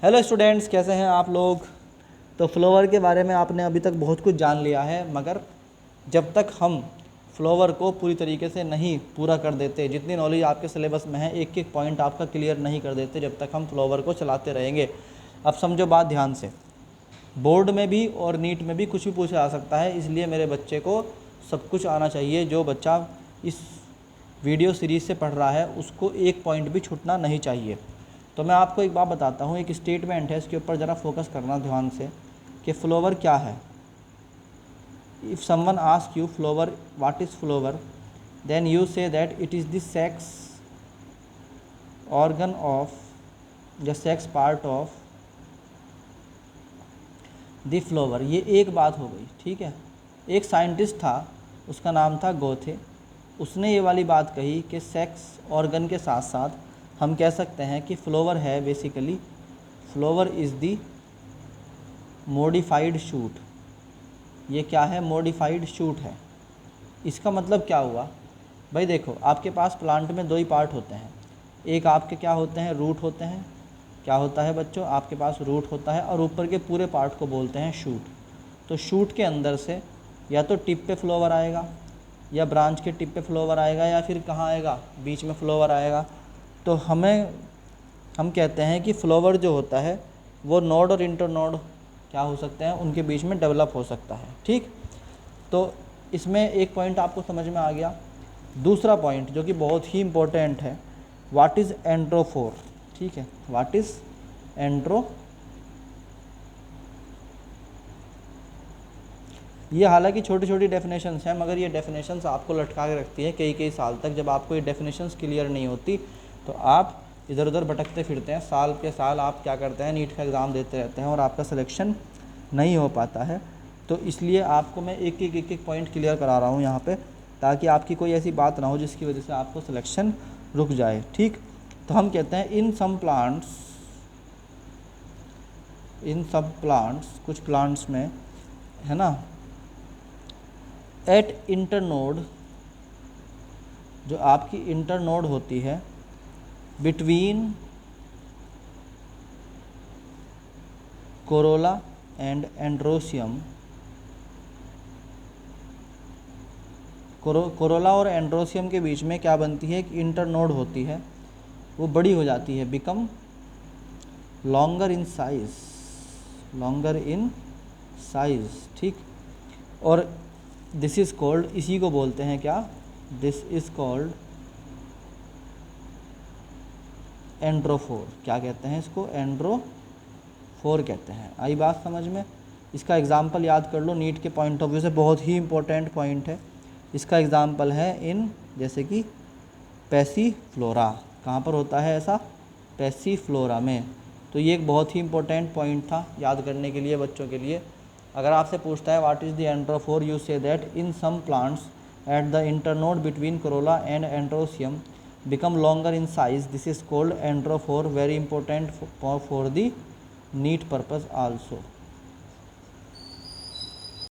Hello students, कैसे हैं आप लोग। तो फ्लावर के बारे में आपने अभी तक बहुत कुछ जान लिया है, मगर जब तक हम फ्लावर को पूरी तरीके से नहीं पूरा कर देते, जितनी नॉलेज आपके सिलेबस में है, एक एक पॉइंट आपका क्लियर नहीं कर देते, जब तक हम फ्लावर को चलाते रहेंगे। अब समझो बात ध्यान से, बोर्ड में भी और नीट में भी कुछ भी पूछा जा सकता है, इसलिए मेरे बच्चे को सब कुछ आना चाहिए। जो बच्चा इस वीडियो सीरीज़ से पढ़ रहा है उसको एक पॉइंट भी छूटना नहीं चाहिए। तो मैं आपको एक बात बताता हूँ, एक स्टेटमेंट है, इसके ऊपर ज़रा फोकस करना ध्यान से कि फ्लावर क्या है। If someone ask you flower what is flower, then you say that it is the sex organ of the sex part of the flower. ये एक बात हो गई, ठीक है। एक साइंटिस्ट था, उसका नाम था गोथे, उसने ये वाली बात कही कि सेक्स ऑर्गन के साथ साथ हम कह सकते हैं कि फ्लावर है, basically flower is the modified shoot. ये क्या है? मॉडिफाइड शूट है। इसका मतलब क्या हुआ भाई? देखो, आपके पास प्लांट में दो ही पार्ट होते हैं। एक आपके क्या होते हैं? रूट होते हैं। क्या होता है बच्चों? आपके पास रूट होता है और ऊपर के पूरे पार्ट को बोलते हैं शूट। तो शूट के अंदर से या तो टिप पे फ्लावर आएगा, या ब्रांच के टिप पे फ्लावर आएगा, या फिर कहाँ आएगा? बीच में फ्लावर आएगा। तो हम कहते हैं कि फ्लावर जो होता है वो नोड और इंटरनोड क्या हो सकते हैं, उनके बीच में डेवलप हो सकता है, ठीक। तो इसमें एक पॉइंट आपको समझ में आ गया। दूसरा पॉइंट जो कि बहुत ही इम्पोर्टेंट है, व्हाट इज़ एंड्रोफोर, ठीक है। व्हाट इज़ ये हालांकि छोटी छोटी डेफिनेशंस हैं, मगर ये डेफिनेशंस आपको लटका के रखती है कई कई साल तक। जब आपको ये डेफिनेशंस क्लियर नहीं होती तो आप इधर उधर भटकते फिरते हैं, साल के साल आप क्या करते हैं, नीट का एग्ज़ाम देते रहते हैं और आपका सिलेक्शन नहीं हो पाता है। तो इसलिए आपको मैं एक एक पॉइंट क्लियर करा रहा हूँ यहाँ पर, ताकि आपकी कोई ऐसी बात ना हो जिसकी वजह से आपको सिलेक्शन रुक जाए, ठीक। तो हम कहते हैं इन सम प्लांट्स, कुछ प्लांट्स में, है ना, एट इंटरनोड, जो आपकी इंटरनोड होती है, between corolla and androecium, Corolla और एंड्रोसियम के बीच में क्या बनती है? एक इंटरनोड होती है, वो बड़ी हो जाती है, बिकम लॉन्गर इन साइज, ठीक। और दिस इज़ कॉल्ड, इसी को बोलते हैं क्या? This is called androphore. क्या कहते हैं इसको? एंड्रोफोर कहते हैं। आई बात समझ में? इसका एग्जाम्पल याद कर लो, नीट के पॉइंट ऑफ व्यू से बहुत ही इंपॉर्टेंट पॉइंट है। इसका एग्जाम्पल है इन, जैसे कि पैसीफ्लोरा। कहाँ पर होता है ऐसा? पैसीफ्लोरा में। तो ये एक बहुत ही इंपॉर्टेंट पॉइंट था याद करने के लिए बच्चों के लिए। अगर आपसे पूछता है what is the androphore, you say that in some plants at the internode between corolla and androecium become longer in size, this is called enterophore, very important for the NEET purpose also.